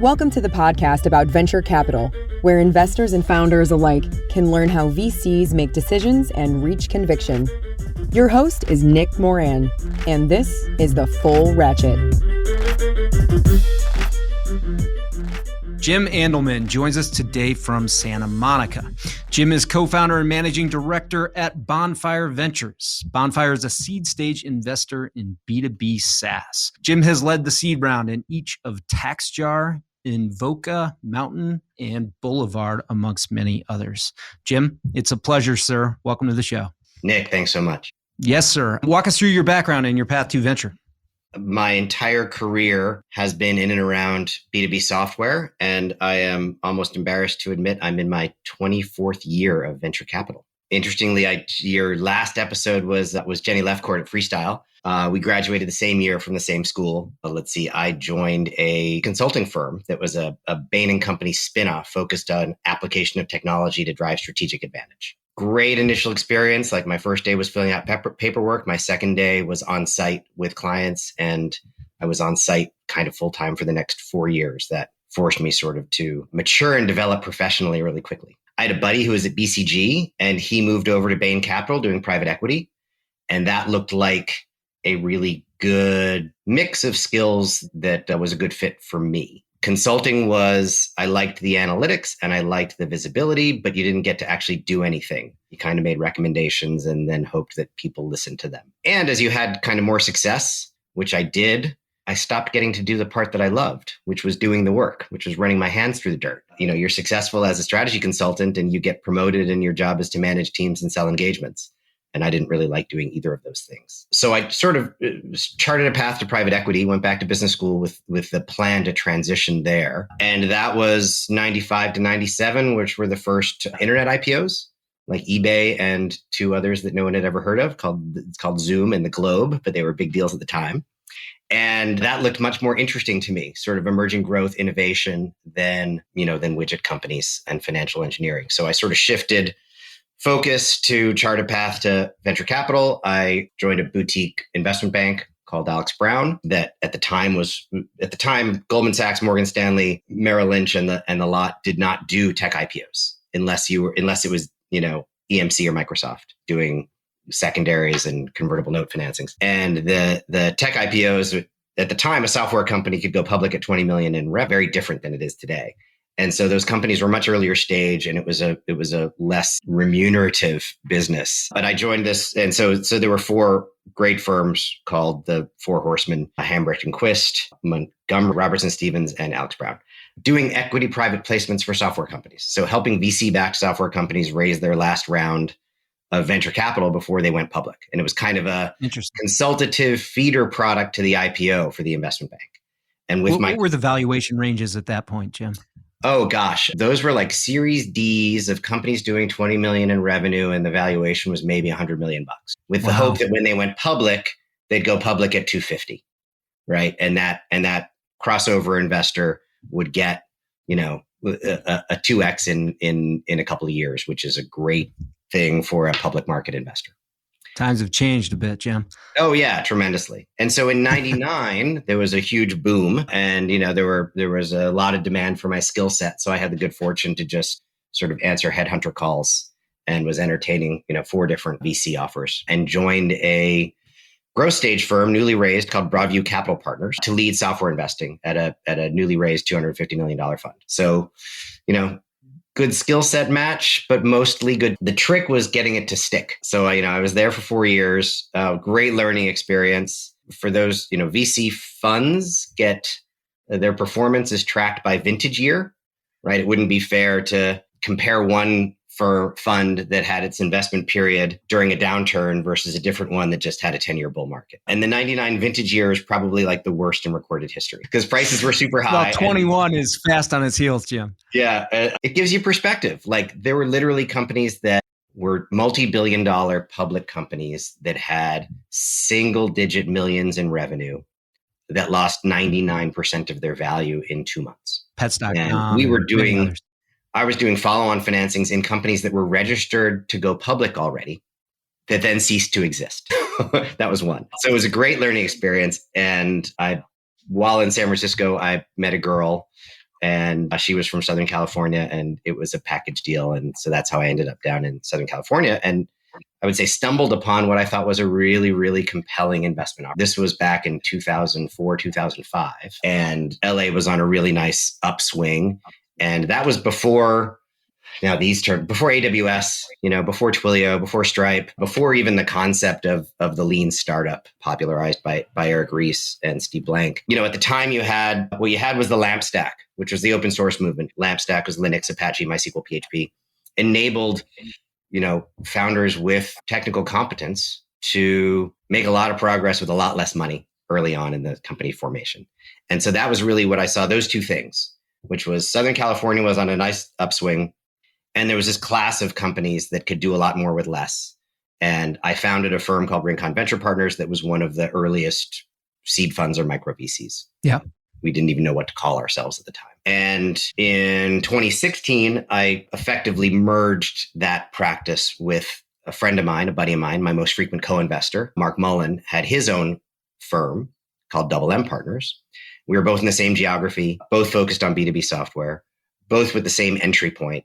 Welcome to the podcast about venture capital, where investors and founders alike can learn how VCs make decisions and reach conviction. Your host is Nick Moran, and this is the Full Ratchet. Jim Andelman joins us today from Santa Monica. Jim is co-founder and managing director at Bonfire Ventures. Bonfire is a seed stage investor in B2B SaaS. Jim has led the seed round in each of TaxJar, Invoca, Mountain, and Boulevard, amongst many others. Jim, it's a pleasure, sir. Welcome to the show. Nick, thanks so much. Yes, sir. Walk us through your background and your path to venture. My entire career has been in and around B2B software, and I am almost embarrassed to admit I'm in my 24th year of venture capital. Interestingly, your last episode was Jenny Lefcourt at Freestyle. We graduated the same year from the same school. I joined a consulting firm that was a Bain & Company spinoff focused on application of technology to drive strategic advantage. Great initial experience. Like my first day was filling out paperwork. My second day was on site with clients, and I was on site kind of full time for the next 4 years. That forced me sort of to mature and develop professionally really quickly. I had a buddy who was at BCG, and he moved over to Bain Capital doing private equity. And that looked like a really good mix of skills that was a good fit for me. Consulting was, I liked the analytics and I liked the visibility, but you didn't get to actually do anything. You kind of made recommendations and then hoped that people listened to them. And as you had kind of more success, which I did, I stopped getting to do the part that I loved, which was doing the work, which was running my hands through the dirt. You know, you're successful as a strategy consultant and you get promoted and your job is to manage teams and sell engagements. And I didn't really like doing either of those things. So I sort of charted a path to private equity, went back to business school with the plan to transition there. And that was 95 to 97, which were the first internet IPOs, like eBay and two others that no one had ever heard of, called Zoom and the Globe, but they were big deals at the time. And that looked much more interesting to me, sort of emerging growth, innovation than widget companies and financial engineering. So I sort of shifted focus to chart a path to venture capital. I joined a boutique investment bank called Alex Brown that at the time Goldman Sachs, Morgan Stanley, Merrill Lynch and the lot did not do tech IPOs unless it was, EMC or Microsoft doing secondaries and convertible note financings. And the tech IPOs at the time, a software company could go public at 20 million in rev, very different than it is today. And so those companies were much earlier stage, and it was a less remunerative business. But I joined this, and so there were four great firms called the Four Horsemen: Hambrecht and Quist, Montgomery, Robertson Stevens, and Alex Brown, doing equity private placements for software companies. So helping VC-backed software companies raise their last round of venture capital before they went public. And it was kind of a consultative feeder product to the IPO for the investment bank. And what were the valuation ranges at that point, Jim? Oh gosh, those were like Series Ds of companies doing 20 million in revenue, and the valuation was maybe $100 million, with the hope that when they went public, they'd go public at 250, right? And that crossover investor would get, a 2x in a couple of years, which is a great thing for a public market investor. Times have changed a bit, Jim. Oh yeah, tremendously. And so in 99, there was a huge boom, and there was a lot of demand for my skill set. So I had the good fortune to just sort of answer headhunter calls and was entertaining, 4 different VC offers, and joined a growth stage firm, newly raised, called Broadview Capital Partners, to lead software investing at a newly raised $250 million fund. So, good skill set match, but mostly good. The trick was getting it to stick. So, I was there for 4 years, great learning experience. For those, VC funds get their performance is tracked by vintage year, right? It wouldn't be fair to compare one fund that had its investment period during a downturn versus a different one that just had a 10-year bull market. And the 99 vintage year is probably like the worst in recorded history because prices were super high. Well, 21 is fast on its heels, Jim. Yeah. It gives you perspective. Like there were literally companies that were multi-billion-dollar public companies that had single-digit millions in revenue that lost 99% of their value in 2 months. Pets.com. And I was doing follow-on financings in companies that were registered to go public already that then ceased to exist. That was one. So it was a great learning experience. And I while in San Francisco, I met a girl, and she was from Southern California, and it was a package deal. And so that's how I ended up down in Southern California. And I would say stumbled upon what I thought was a really, really compelling investment opportunity. This was back in 2004, 2005. And LA was on a really nice upswing. And that was before, now these terms, before AWS, before Twilio, before Stripe, before even the concept of the lean startup popularized by Eric Ries and Steve Blank. At the time what you had was the LAMP stack, which was the open source movement. LAMP stack was Linux, Apache, MySQL, PHP, enabled founders with technical competence to make a lot of progress with a lot less money early on in the company formation. And so that was really what I saw, those two things, which was Southern California was on a nice upswing. And there was this class of companies that could do a lot more with less. And I founded a firm called Rincon Venture Partners that was one of the earliest seed funds or micro VCs. Yeah. We didn't even know what to call ourselves at the time. And in 2016, I effectively merged that practice with a friend of mine, a buddy of mine, my most frequent co-investor, Mark Mullen, had his own firm called Double M Partners. We were both in the same geography, both focused on B2B software, both with the same entry point,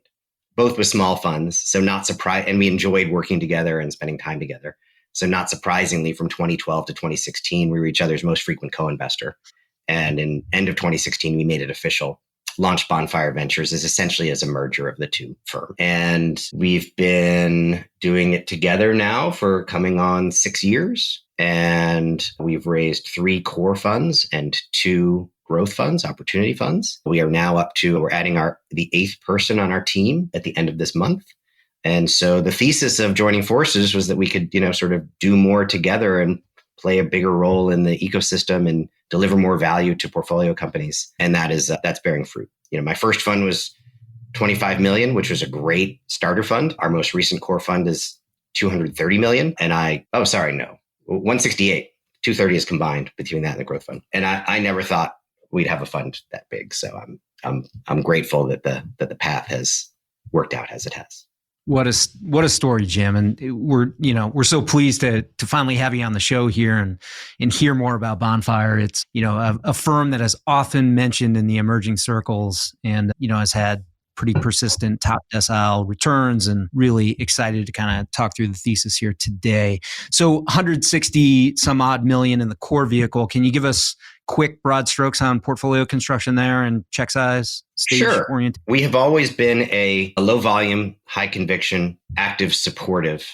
both with small funds. So not surprised, and we enjoyed working together and spending time together. So not surprisingly, from 2012 to 2016, we were each other's most frequent co-investor. And in end of 2016, we made it official. Launched Bonfire Ventures as essentially as a merger of the two firms. And we've been doing it together now for coming on 6 years. And we've raised 3 core funds and 2 growth funds, opportunity funds. We're adding the 8th person on our team at the end of this month. And so the thesis of joining forces was that we could, sort of do more together and play a bigger role in the ecosystem and deliver more value to portfolio companies. And that's bearing fruit. My first fund was 25 million, which was a great starter fund. Our most recent core fund is 230 million. And 168, 230 is combined between that and the growth fund. And I never thought we'd have a fund that big. So I'm grateful that the path has worked out as it has. What a story, Jim. And we're so pleased to finally have you on the show here and hear more about Bonfire. It's, a firm that is often mentioned in the emerging circles and, has had pretty persistent top decile returns, and really excited to kind of talk through the thesis here today. So 160 some odd million in the core vehicle. Can you give us quick broad strokes on portfolio construction there and check size, stage oriented? We have always been a low volume, high conviction, active, supportive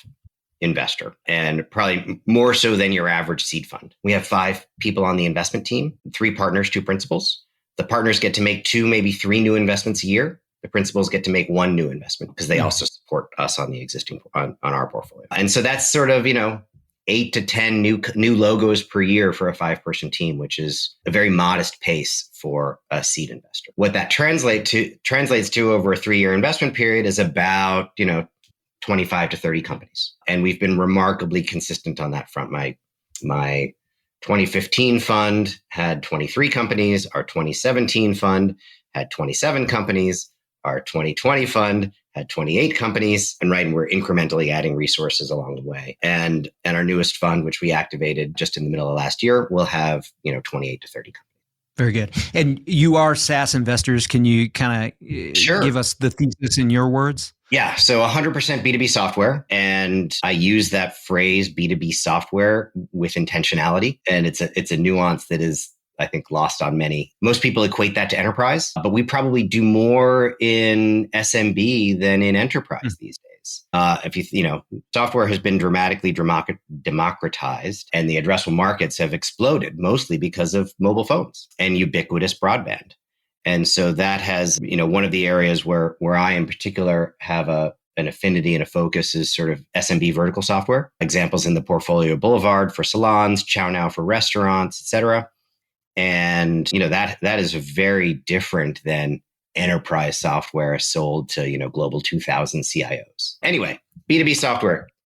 investor, and probably more so than your average seed fund. We have 5 people on the investment team, 3 partners, 2 principals. The partners get to make 2, maybe 3 new investments a year. The principals get to make 1 new investment because they also support us on the existing on our portfolio. And so that's sort of 8 to 10 new logos per year for a 5-person team, which is a very modest pace for a seed investor. What that translates to over a 3-year investment period is about 25 to 30 companies, and we've been remarkably consistent on that front. My 2015 fund had 23 companies. Our 2017 fund had 27 companies. Our 2020 fund had 28 companies, and we're incrementally adding resources along the way. And our newest fund, which we activated just in the middle of last year, will have 28 to 30 companies. Very good. And you are SaaS investors. Can you kind of give us the thesis in your words? Yeah. So 100% B2B software. And I use that phrase B2B software with intentionality. And it's a nuance that is, I think, lost on many. Most people equate that to enterprise, but we probably do more in SMB than in enterprise these days. Software has been dramatically democratized, and the addressable markets have exploded, mostly because of mobile phones and ubiquitous broadband. And so that has, one of the areas where I in particular have an affinity and a focus is sort of SMB vertical software. Examples in the portfolio: Boulevard for salons, ChowNow for restaurants, et cetera. And, that is very different than enterprise software sold to, global 2000 CIOs. Anyway, B2B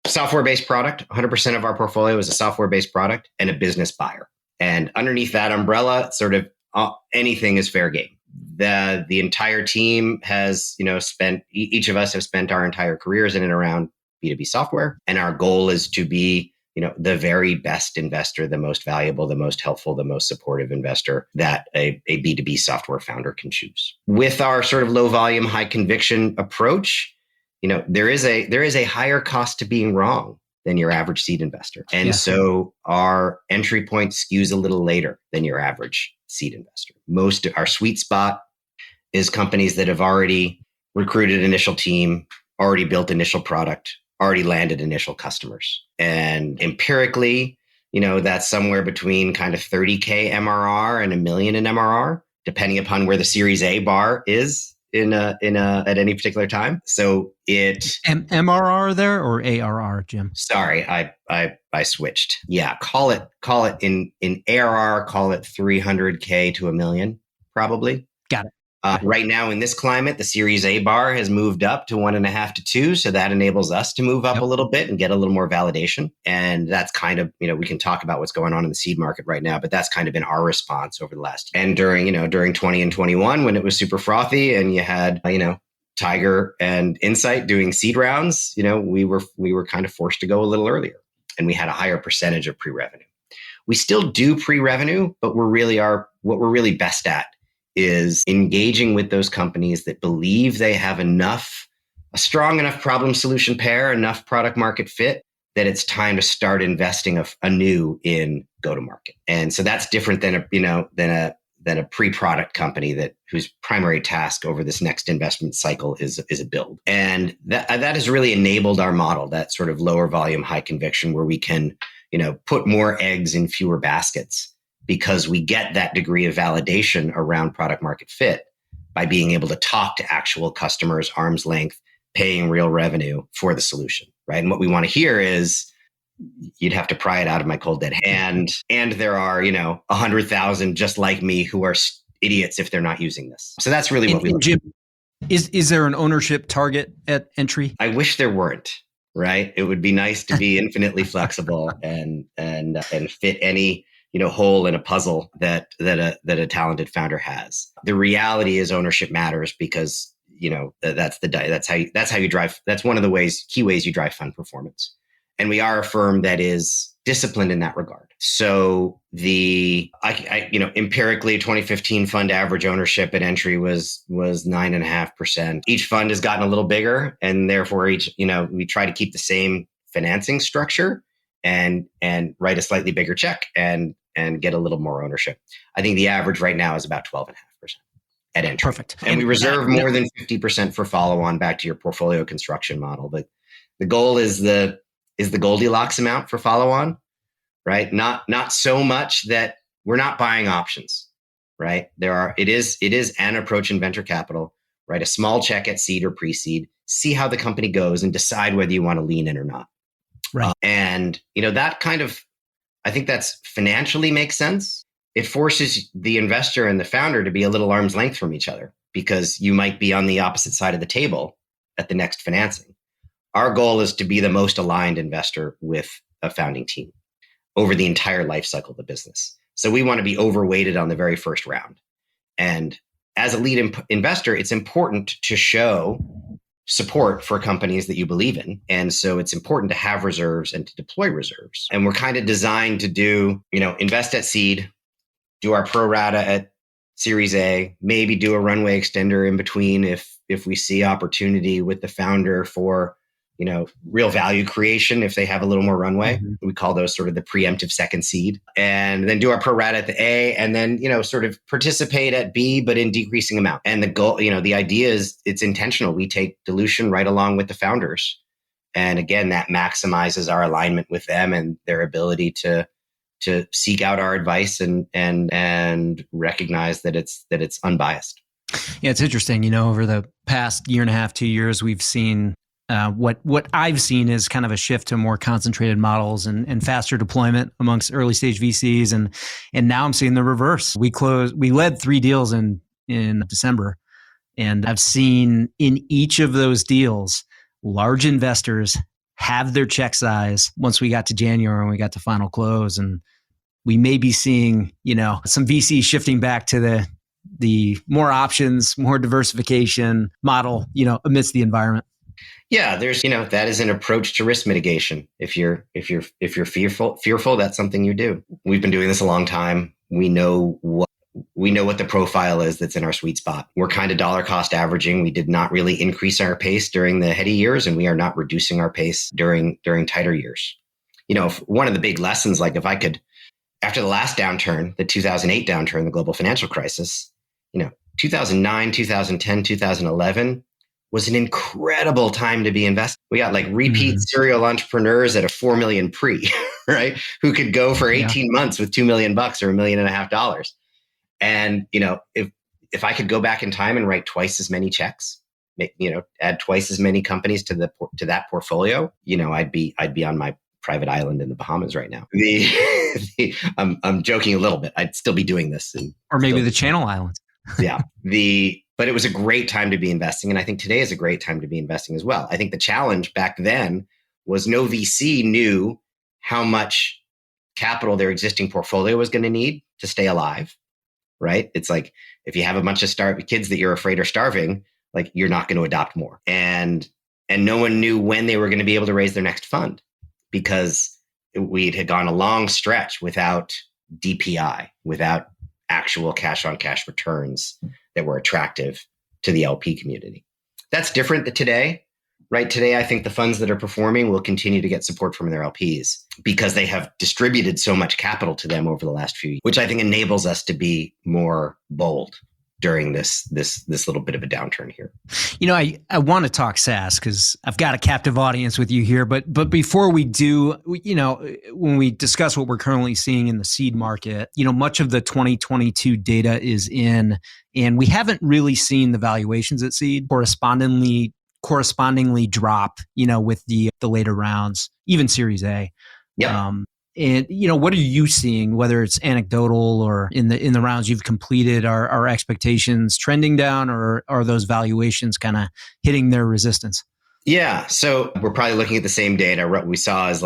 software-based product. 100% of our portfolio is a software-based product and a business buyer. And underneath that umbrella, sort of anything is fair game. The entire team has, each of us have spent our entire careers in and around B2B software. And our goal is to be the very best investor, the most valuable, the most helpful, the most supportive investor that a B2B software founder can choose. With our sort of low volume, high conviction approach, there is a higher cost to being wrong than your average seed investor. And so our entry point skews a little later than your average seed investor. Most of our sweet spot is companies that have already recruited initial team, already built initial product, already landed initial customers. And empirically, that's somewhere between kind of 30K MRR and $1 million in MRR, depending upon where the Series A bar is at any particular time. So MRR there or ARR, Jim? Sorry, I switched. Yeah, call it in ARR, call it 300K to $1 million, probably. Got it. Right now in this climate, the Series A bar has moved up to 1.5 to 2. So that enables us to move up a little bit and get a little more validation. And that's kind of, we can talk about what's going on in the seed market right now, but that's kind of been our response over the last year. And during 20 and 21, when it was super frothy and you had, Tiger and Insight doing seed rounds, we were kind of forced to go a little earlier, and we had a higher percentage of pre-revenue. We still do pre-revenue, but what we're really best at is engaging with those companies that believe they have a strong enough problem solution pair, enough product market fit that it's time to start investing anew in go-to-market. And so that's different than a pre-product company whose primary task over this next investment cycle is a build. And that has really enabled our model, that sort of lower volume, high conviction, where we can, put more eggs in fewer baskets, because we get that degree of validation around product market fit by being able to talk to actual customers, arm's length, paying real revenue for the solution, right? And what we want to hear is, you'd have to pry it out of my cold dead hand. And there are, 100,000 just like me who are idiots if they're not using this. So that's really what we look Jim, is there an ownership target at entry? I wish there weren't, right? It would be nice to be infinitely flexible and fit any hole in a puzzle that a talented founder has. The reality is ownership matters, because that's how you drive. That's one of the key ways you drive fund performance. And we are a firm that is disciplined in that regard. So empirically, 2015 fund average ownership at entry was 9.5%. Each fund has gotten a little bigger, and therefore we try to keep the same financing structure and write a slightly bigger check and get a little more ownership. I think the average right now is about 12.5% at entry. Perfect. And we reserve more than 50% for follow-on, back to your portfolio construction model. But the goal is the Goldilocks amount for follow-on, right? Not so much that we're not buying options, right? It is an approach in venture capital, right? A small check at seed or pre-seed, see how the company goes and decide whether you want to lean in or not. Right. That kind of, I think that's financially makes sense. It forces the investor and the founder to be a little arm's length from each other, because you might be on the opposite side of the table at the next financing. Our goal is to be the most aligned investor with a founding team over the entire life cycle of the business. So we want to be overweighted on the very first round. And as a lead investor, it's important to show support for companies that you believe in. And so it's important to have reserves and to deploy reserves. And we're kind of designed to do, invest at seed, do our pro rata at Series A, maybe do a runway extender in between if we see opportunity with the founder for, real value creation, if they have a little more runway. Mm-hmm. We call those sort of the preemptive second seed. And then do our pro rata at the A, and then, sort of participate at B, but in decreasing amount. And the goal, the idea is it's intentional. We take dilution right along with the founders. And again, that maximizes our alignment with them and their ability to seek out our advice and recognize that it's unbiased. Yeah, it's interesting. Over the past year and a half, 2 years, we've seen what I've seen is kind of a shift to more concentrated models and faster deployment amongst early stage VCs, and now I'm seeing the reverse. We led 3 deals in December, and I've seen in each of those deals, large investors have their check size once we got to January and we got to final close, and we may be seeing some VCs shifting back to the more options, more diversification model amidst the environment. Yeah, there's, that is an approach to risk mitigation. If you're fearful, that's something you do. We've been doing this a long time. We know what the profile is that's in our sweet spot. We're kind of dollar cost averaging. We did not really increase our pace during the heady years, and we are not reducing our pace during tighter years. One of the big lessons, like if I could, after the last downturn, the 2008 downturn, the global financial crisis, 2009, 2010, 2011 was an incredible time to be investing. We got like repeat serial entrepreneurs at a 4 million pre, right? Who could go for 18 months with $2 million or $1.5 million. And, if I could go back in time and write twice as many checks, add twice as many companies to that portfolio, I'd be on my private island in the Bahamas right now. I'm joking a little bit. I'd still be doing this. Or maybe the Channel Islands. Yeah. But it was a great time to be investing. And I think today is a great time to be investing as well. I think the challenge back then was no VC knew how much capital their existing portfolio was going to need to stay alive, right? It's like, if you have a bunch of kids that you're afraid are starving, like you're not going to adopt more. And no one knew when they were going to be able to raise their next fund, because we had gone a long stretch without DPI, without actual cash on cash returns that were attractive to the LP community. That's different today, right? Today, I think the funds that are performing will continue to get support from their LPs because they have distributed so much capital to them over the last few years, which I think enables us to be more bold during this little bit of a downturn here. I want to talk SaaS because I've got a captive audience with you here. But before we do, when we discuss what we're currently seeing in the seed market, much of the 2022 data is in, and we haven't really seen the valuations at seed correspondingly drop, with the later rounds, even Series A. Yeah. And what are you seeing, whether it's anecdotal or in the rounds you've completed? Are expectations trending down, or are those valuations kind of hitting their resistance? Yeah, so we're probably looking at the same data. What we saw is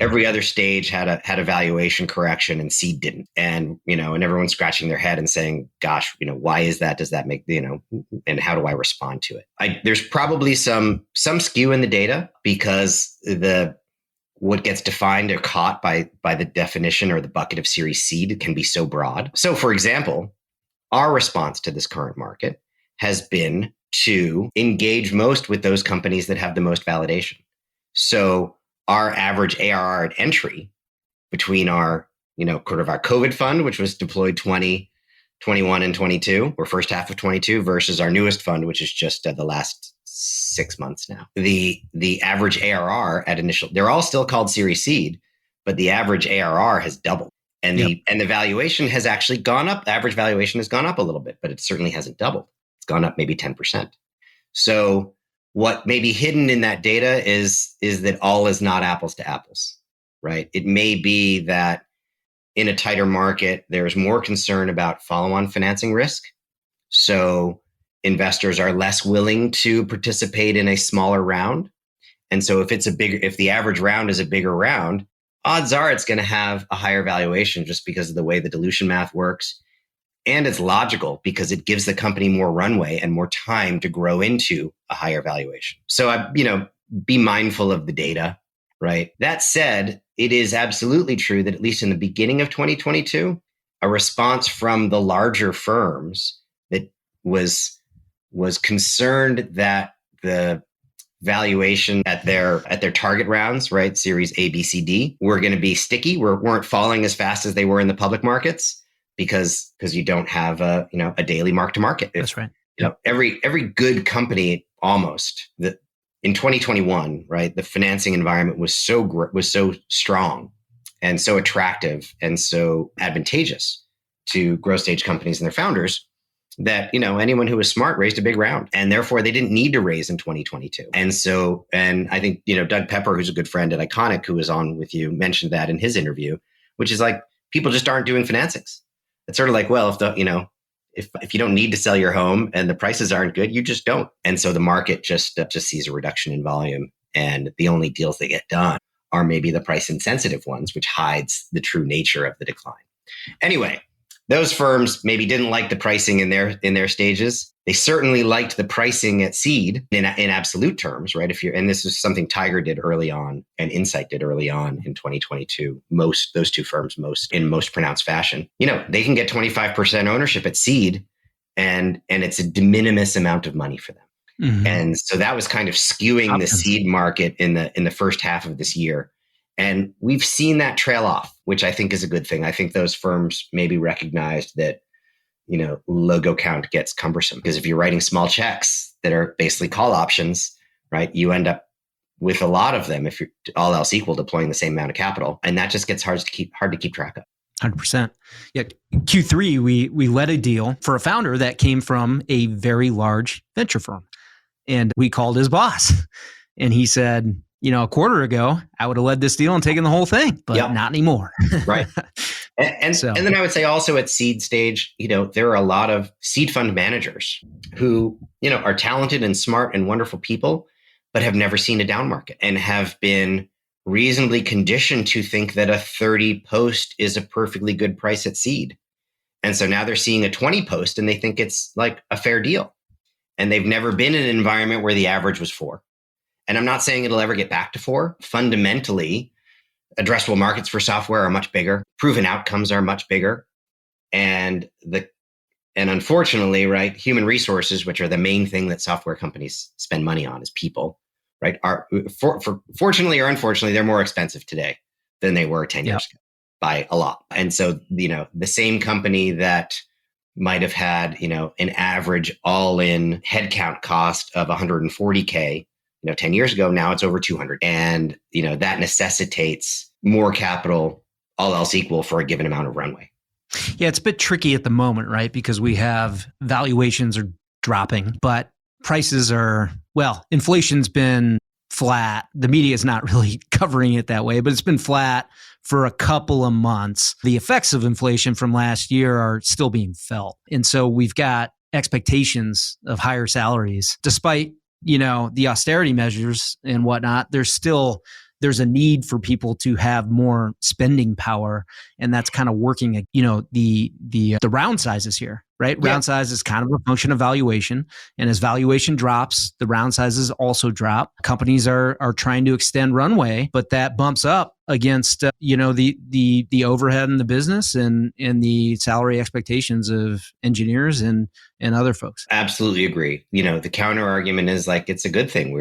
every other stage had a valuation correction, and seed didn't. And and everyone's scratching their head and saying, "Gosh, why is that? Does that make and how do I respond to it?" There's probably some skew in the data because what gets defined or caught by the definition or the bucket of Series Seed can be so broad. So, for example, our response to this current market has been to engage most with those companies that have the most validation. So our average ARR at entry between our, our COVID fund, which was deployed 20, 21, and 22, or first half of 22, versus our newest fund, which is just the last 6 months now. The average ARR at initial, they're all still called Series Seed, but the average ARR has doubled. And the valuation has actually gone up. The average valuation has gone up a little bit, but it certainly hasn't doubled. It's gone up maybe 10%. So what may be hidden in that data is that all is not apples to apples, right? It may be that in a tighter market, there's more concern about follow-on financing risk. So investors are less willing to participate in a smaller round. And so if the average round is a bigger round, odds are it's going to have a higher valuation just because of the way the dilution math works. And it's logical because it gives the company more runway and more time to grow into a higher valuation. So, be mindful of the data, right? That said, it is absolutely true that at least in the beginning of 2022, a response from the larger firms that was concerned that the valuation at their target rounds, right, Series A, B, C, D, were going to be sticky, weren't falling as fast as they were in the public markets because you don't have a daily mark to market. That's right. Every good company almost that in 2021, right, the financing environment was so strong and so attractive and so advantageous to growth stage companies and their founders that, anyone who was smart raised a big round, and therefore they didn't need to raise in 2022. And I think, Doug Pepper, who's a good friend at Iconic, who was on with you, mentioned that in his interview, which is like, people just aren't doing financings. It's sort of like, well, if you don't need to sell your home and the prices aren't good, you just don't. And so the market just sees a reduction in volume, and the only deals that get done are maybe the price insensitive ones, which hides the true nature of the decline. Anyway, those firms maybe didn't like the pricing in their stages. They certainly liked the pricing at seed in absolute terms, right? And this is something Tiger did early on and Insight did early on in 2022. Those two firms in most pronounced fashion. They can get 25% ownership at seed, and it's a de minimis amount of money for them. Mm-hmm. And so that was kind of skewing the seed market in the first half of this year. And we've seen that trail off, which I think is a good thing. I think those firms maybe recognized that, logo count gets cumbersome, because if you're writing small checks that are basically call options, right, you end up with a lot of them if you're all else equal deploying the same amount of capital. And that just gets hard to keep track of. 100%. Yeah. Q3, we led a deal for a founder that came from a very large venture firm. And we called his boss. And he said, a quarter ago, I would have led this deal and taken the whole thing, but not anymore. Right. And then I would say also at seed stage, there are a lot of seed fund managers who, are talented and smart and wonderful people, but have never seen a down market and have been reasonably conditioned to think that a 30 post is a perfectly good price at seed. And so now they're seeing a 20 post and they think it's like a fair deal. And they've never been in an environment where the average was 4. And I'm not saying it'll ever get back to 4. Fundamentally, addressable markets for software are much bigger. Proven outcomes are much bigger. And unfortunately, right, human resources, which are the main thing that software companies spend money on, is people, right, fortunately or unfortunately, they're more expensive today than they were 10 years ago by a lot. And so, the same company that might have had, an average all-in headcount cost of 140K, 10 years ago, now it's over 200. And, that necessitates more capital, all else equal, for a given amount of runway. Yeah, it's a bit tricky at the moment, right? Because we have valuations are dropping, but prices inflation's been flat. The media is not really covering it that way, but it's been flat for a couple of months. The effects of inflation from last year are still being felt. And so we've got expectations of higher salaries. Despite, the austerity measures and whatnot, there's a need for people to have more spending power. And that's kind of working, the round sizes here, right? Yeah. Round size is kind of a function of valuation. And as valuation drops, the round sizes also drop. Companies are trying to extend runway, but that bumps up against, the overhead in the business and the salary expectations of engineers and other folks. Absolutely agree. The counter argument is like, it's a good thing.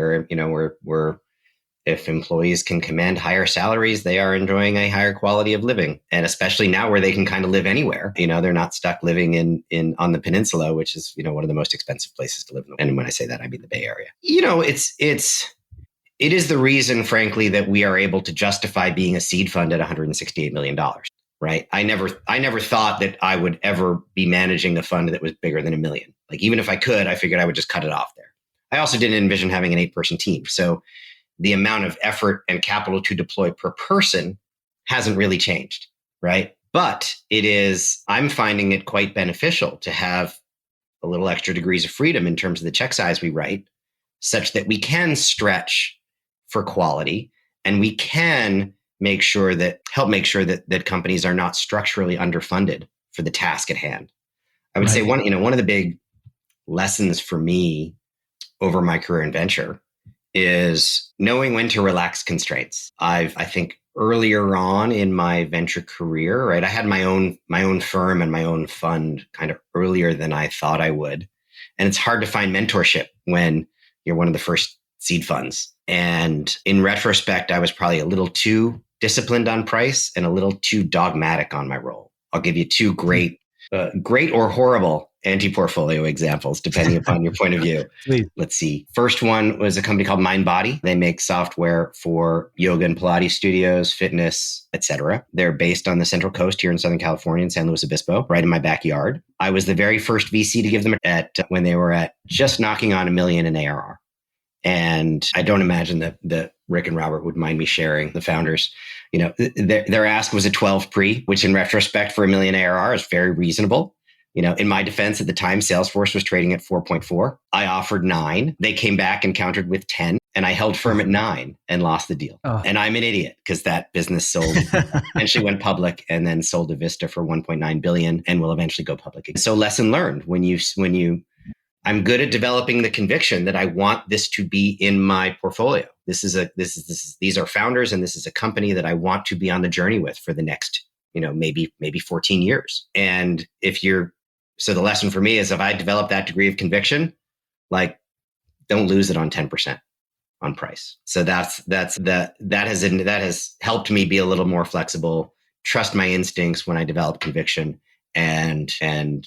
If employees can command higher salaries, they are enjoying a higher quality of living. And especially now where they can kind of live anywhere, they're not stuck living on the peninsula, which is, one of the most expensive places to live in. And when I say that, I mean the Bay Area. It is the reason, frankly, that we are able to justify being a seed fund at $168 million, right? I never thought that I would ever be managing a fund that was bigger than $1 million. Like, even if I could, I figured I would just cut it off there. I also didn't envision having an 8-person team. So the amount of effort and capital to deploy per person hasn't really changed, right? But I'm finding it quite beneficial to have a little extra degrees of freedom in terms of the check size we write, such that we can stretch for quality and we can help make sure that companies are not structurally underfunded for the task at hand. I would say one of the big lessons for me over my career in venture is knowing when to relax constraints. I think earlier on in my venture career, right, I had my own firm and my own fund kind of earlier than I thought I would. And it's hard to find mentorship when you're one of the first seed funds. And in retrospect, I was probably a little too disciplined on price and a little too dogmatic on my role. I'll give you two great or horrible anti-portfolio examples, depending upon your point of view. Please. Let's see. First one was a company called MindBody. They make software for yoga and Pilates studios, fitness, etc. They're based on the Central Coast here in Southern California, in San Luis Obispo, right in my backyard. I was the very first VC to give them when they were at just knocking on $1 million in ARR. And I don't imagine that Rick and Robert would mind me sharing, the founders. Their ask was a 12 pre, which in retrospect for $1 million ARR is very reasonable. In my defense, at the time, Salesforce was trading at 4.4. I offered 9. They came back and countered with 10. And I held firm at 9 and lost the deal. Oh. And I'm an idiot because that business eventually went public and then sold to Vista for 1.9 billion and will eventually go public again. So lesson learned, I'm good at developing the conviction that I want this to be in my portfolio. These are founders, and this is a company that I want to be on the journey with for the next, maybe 14 years. And so the lesson for me is if I develop that degree of conviction, like, don't lose it on 10% on price. So that has helped me be a little more flexible, trust my instincts when I develop conviction, and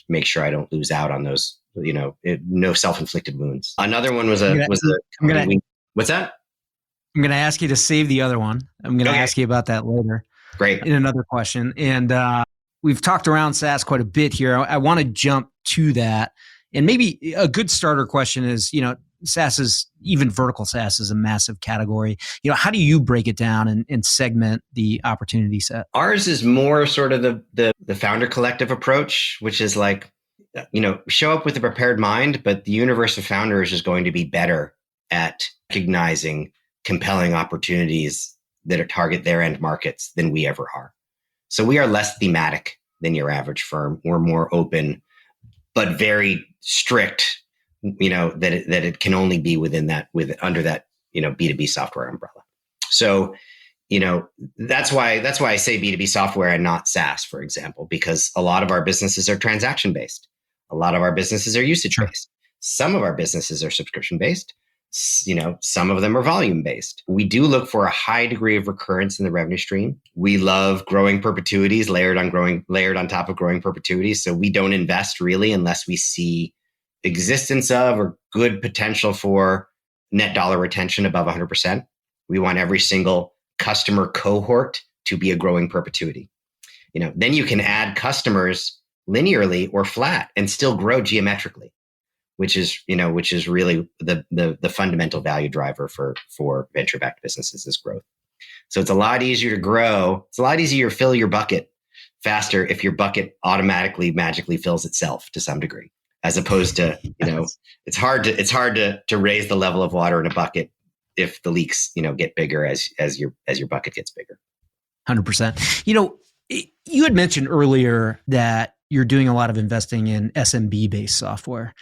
make sure I don't lose out on those, no self-inflicted wounds. Another one was what's that? I'm going to ask you to save the other one. I'm going to ask you about that later. Great. In another question. And we've talked around SaaS quite a bit here. I want to jump to that. And maybe a good starter question is, SaaS even vertical SaaS is a massive category. How do you break it down and segment the opportunity set? Ours is more sort of the founder collective approach, which is like, show up with a prepared mind, but the universe of founders is going to be better at recognizing compelling opportunities that target their end markets than we ever are. So we are less thematic than your average firm. We're more open, but very strict, that it can only be under that, B2B software umbrella. So, that's why I say B2B software and not SaaS, for example, because a lot of our businesses are transaction based. A lot of our businesses are usage based. Some of our businesses are subscription based. Some of them are volume based. We do look for a high degree of recurrence in the revenue stream. We love growing perpetuities layered on top of growing perpetuities. So we don't invest really unless we see existence of or good potential for net dollar retention above 100%. We want every single customer cohort to be a growing perpetuity. Then you can add customers linearly or flat and still grow geometrically, which is really the fundamental value driver for venture-backed businesses is growth. So it's a lot easier to grow. It's a lot easier to fill your bucket faster if your bucket automatically magically fills itself to some degree, as opposed to, it's hard to raise the level of water in a bucket if the leaks, get bigger as your bucket gets bigger. 100%. You had mentioned earlier that you're doing a lot of investing in SMB-based software.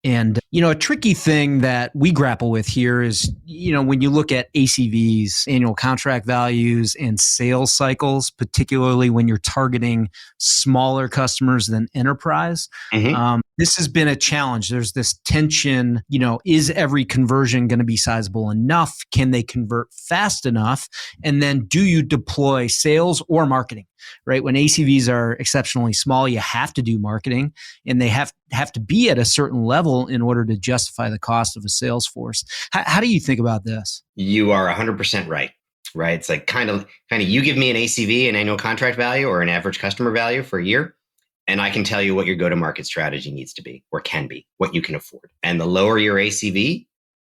And, a tricky thing that we grapple with here is, when you look at ACVs, annual contract values, and sales cycles, particularly when you're targeting smaller customers than enterprise, this has been a challenge. There's this tension, is every conversion going to be sizable enough? Can they convert fast enough? And then do you deploy sales or marketing, right? When ACVs are exceptionally small, you have to do marketing, and they have to be at a certain level in order to justify the cost of a sales force. How do you think about this? You are 100% right. It's like kind of you give me an ACV, an annual contract value, or an average customer value for a year, and I can tell you what your go-to-market strategy needs to be or can be, what you can afford. And the lower your ACV,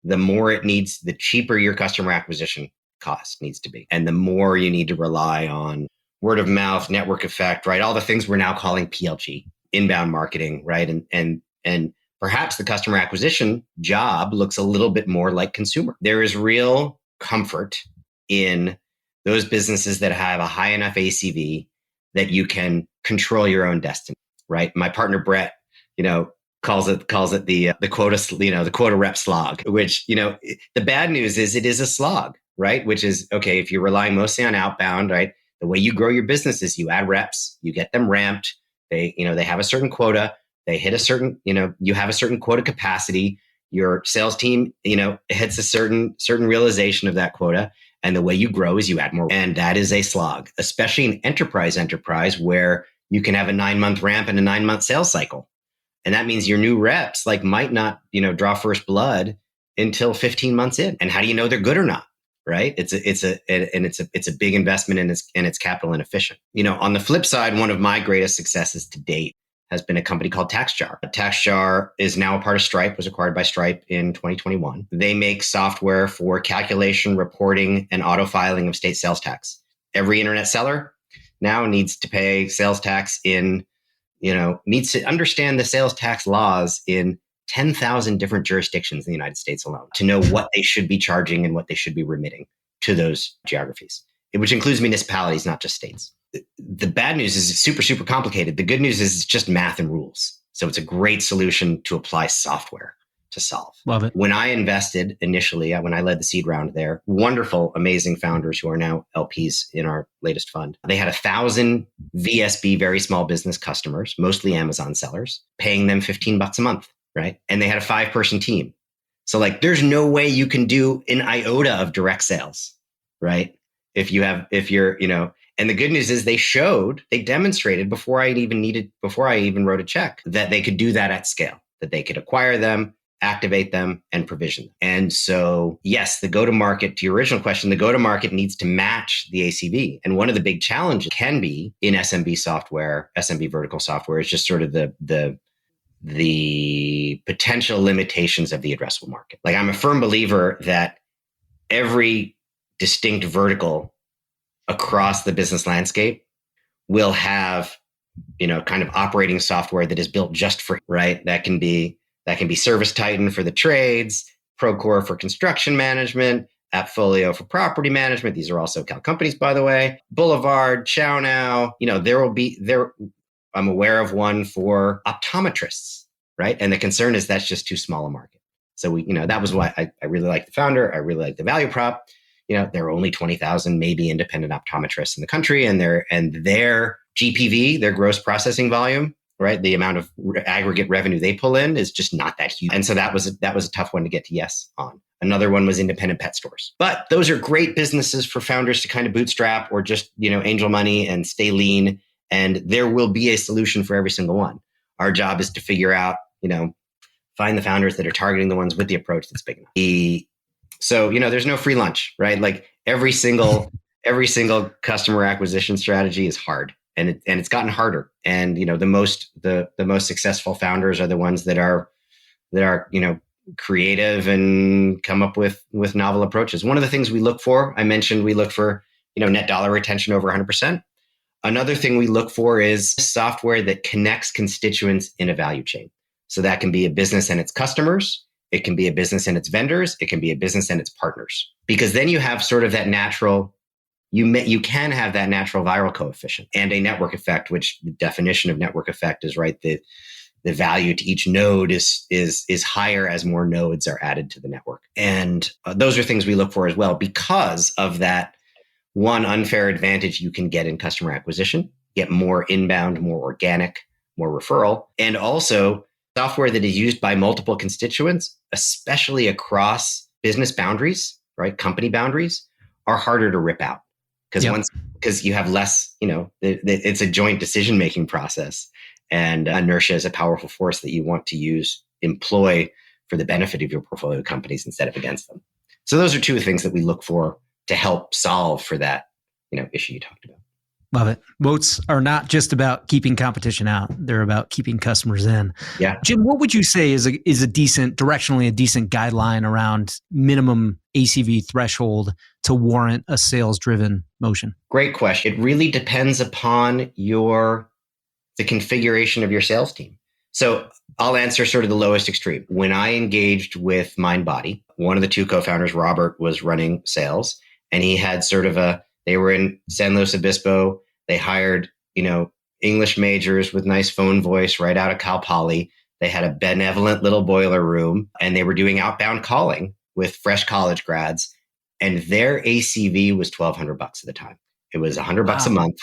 the cheaper your customer acquisition cost needs to be. And the more you need to rely on word of mouth, network effect, right? All the things we're now calling PLG, inbound marketing, right? And perhaps the customer acquisition job looks a little bit more like consumer. There is real comfort in those businesses that have a high enough ACV that you can control your own destiny, right? My partner Brett, calls it the quota rep slog, which, the bad news is it is a slog, right? Which is, okay, if you're relying mostly on outbound, right? The way you grow your business is you add reps, you get them ramped. They have a certain quota. They hit a certain, you have a certain quota capacity. Your sales team, hits a certain realization of that quota. And the way you grow is you add more. And that is a slog, especially in enterprise where you can have a 9-month ramp and a 9-month sales cycle. And that means your new reps might not, draw first blood until 15 months in. And how do you know they're good or not? Right? It's a big investment and it's capital inefficient. On the flip side, one of my greatest successes to date has been a company called TaxJar. TaxJar is now a part of Stripe, was acquired by Stripe in 2021. They make software for calculation, reporting, and auto filing of state sales tax. Every internet seller now needs to pay sales tax needs to understand the sales tax laws in 10,000 different jurisdictions in the United States alone to know what they should be charging and what they should be remitting to those geographies, which includes municipalities, not just states. The bad news is it's super, super complicated. The good news is it's just math and rules. So it's a great solution to apply software to solve. Love it. When I invested initially, when I led the seed round there, wonderful, amazing founders who are now LPs in our latest fund. They had 1,000 VSB, very small business customers, mostly Amazon sellers, paying them $15 a month, right? And they had a 5-person team. So like, there's no way you can do an iota of direct sales, right? If you're, and the good news is they demonstrated before I even wrote a check that they could do that at scale, that they could acquire them, activate them, and provision them. And so, yes, the go-to-market, to your original question, the go-to-market needs to match the ACV. And one of the big challenges can be in SMB software, SMB vertical software, is just sort of the potential limitations of the addressable market. Like, I'm a firm believer that every distinct vertical across the business landscape will have, kind of operating software that is built just for, right? That can be Service Titan for the trades, Procore for construction management, AppFolio for property management. These are all SoCal companies, by the way. Boulevard, ChowNow. I'm aware of one for optometrists, right? And the concern is that's just too small a market. So that was why I really like the founder. I really like the value prop. There are only 20,000 maybe independent optometrists in the country, and their GPV, their gross processing volume, right? The amount of aggregate revenue they pull in is just not that huge. And so that was a tough one to get to yes on. Another one was independent pet stores. But those are great businesses for founders to kind of bootstrap or just, angel money and stay lean. And there will be a solution for every single one. Our job is to figure out, find the founders that are targeting the ones with the approach that's big enough. So, there's no free lunch, right? Like every single customer acquisition strategy is hard. And it's gotten harder. And the most successful founders are the ones that are creative and come up with novel approaches. One of the things we look for, I mentioned, we look for net dollar retention over 100%. Another thing we look for is software that connects constituents in a value chain. So that can be a business and its customers. It can be a business and its vendors. It can be a business and its partners. Because then you have sort of that natural. You can have that natural viral coefficient and a network effect, which the definition of network effect is, right, the value to each node is higher as more nodes are added to the network. And those are things we look for as well because of that one unfair advantage you can get in customer acquisition, get more inbound, more organic, more referral, and also software that is used by multiple constituents, especially across business boundaries, right, company boundaries, are harder to rip out. Because you have less, it's a joint decision-making process, and inertia is a powerful force that you want to employ for the benefit of your portfolio companies instead of against them. So those are two things that we look for to help solve for that, issue you talked about. Love it. Moats are not just about keeping competition out. They're about keeping customers in. Yeah. Jim, what would you say is directionally a decent guideline around minimum ACV threshold to warrant a sales-driven motion? Great question. It really depends upon the configuration of your sales team. So I'll answer sort of the lowest extreme. When I engaged with MindBody, one of the two co-founders, Robert, was running sales, and he had they were in San Luis Obispo. They hired, English majors with nice phone voice right out of Cal Poly. They had a benevolent little boiler room, and they were doing outbound calling with fresh college grads. And their ACV was $1,200 at the time. It was $100 a month.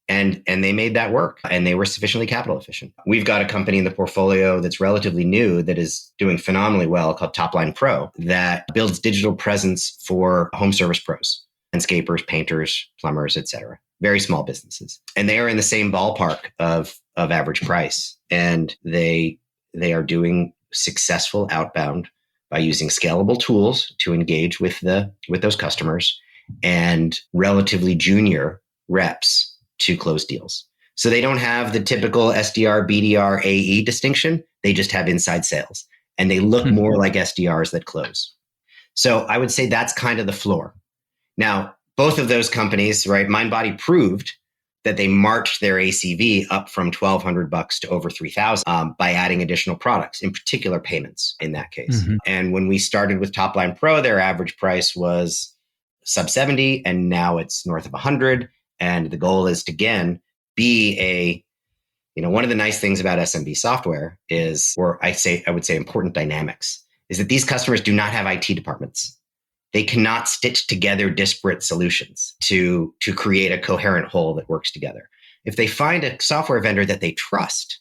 And they made that work, and they were sufficiently capital efficient. We've got a company in the portfolio that's relatively new that is doing phenomenally well called Topline Pro that builds digital presence for home service pros, landscapers, painters, plumbers, et cetera. Very small businesses. And they are in the same ballpark of average price. And they are doing successful outbound by using scalable tools to engage with those customers and relatively junior reps to close deals. So they don't have the typical SDR, BDR, AE distinction. They just have inside sales. And they look more like SDRs that close. So I would say that's kind of the floor. Now, both of those companies, right, MindBody proved that they marched their ACV up from $1,200 to over $3,000 by adding additional products, in particular payments in that case. Mm-hmm. And when we started with Topline Pro, their average price was sub 70, and now it's north of 100. And the goal is to, again, be one of the nice things about SMB software is, I would say important dynamics, is that these customers do not have IT departments. They cannot stitch together disparate solutions to create a coherent whole that works together. If they find a software vendor that they trust,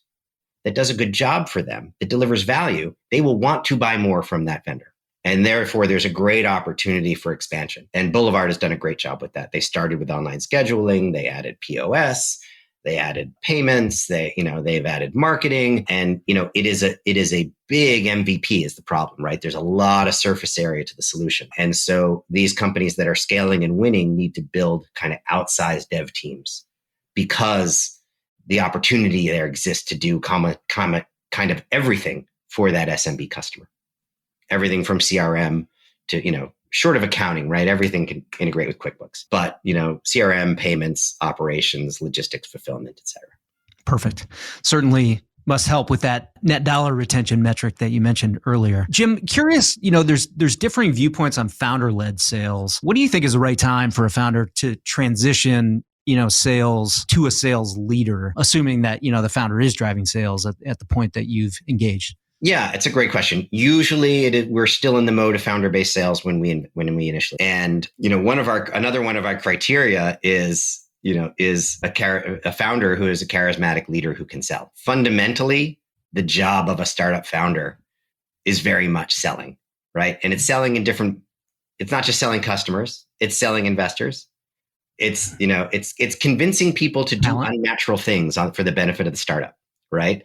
that does a good job for them, that delivers value, they will want to buy more from that vendor. And therefore, there's a great opportunity for expansion. And Boulevard has done a great job with that. They started with online scheduling, they added POS, they added payments, they've added marketing, and it is a big MVP is the problem, right? There's a lot of surface area to the solution. And so these companies that are scaling and winning need to build kind of outsized dev teams because the opportunity there exists to do kind of everything for that SMB customer. Everything from CRM to, short of accounting, right? Everything can integrate with QuickBooks, but, CRM, payments, operations, logistics, fulfillment, et cetera. Perfect. Certainly must help with that net dollar retention metric that you mentioned earlier. Jim, curious, there's differing viewpoints on founder-led sales. What do you think is the right time for a founder to transition sales to a sales leader, assuming that, the founder is driving sales at the point that you've engaged? Yeah, it's a great question. Usually we're still in the mode of founder-based sales when we initially, and, another one of our criteria is a founder who is a charismatic leader who can sell. Fundamentally, the job of a startup founder is very much selling, right? And it's selling it's not just selling customers, it's selling investors. It's convincing people to do unnatural things for the benefit of the startup, right?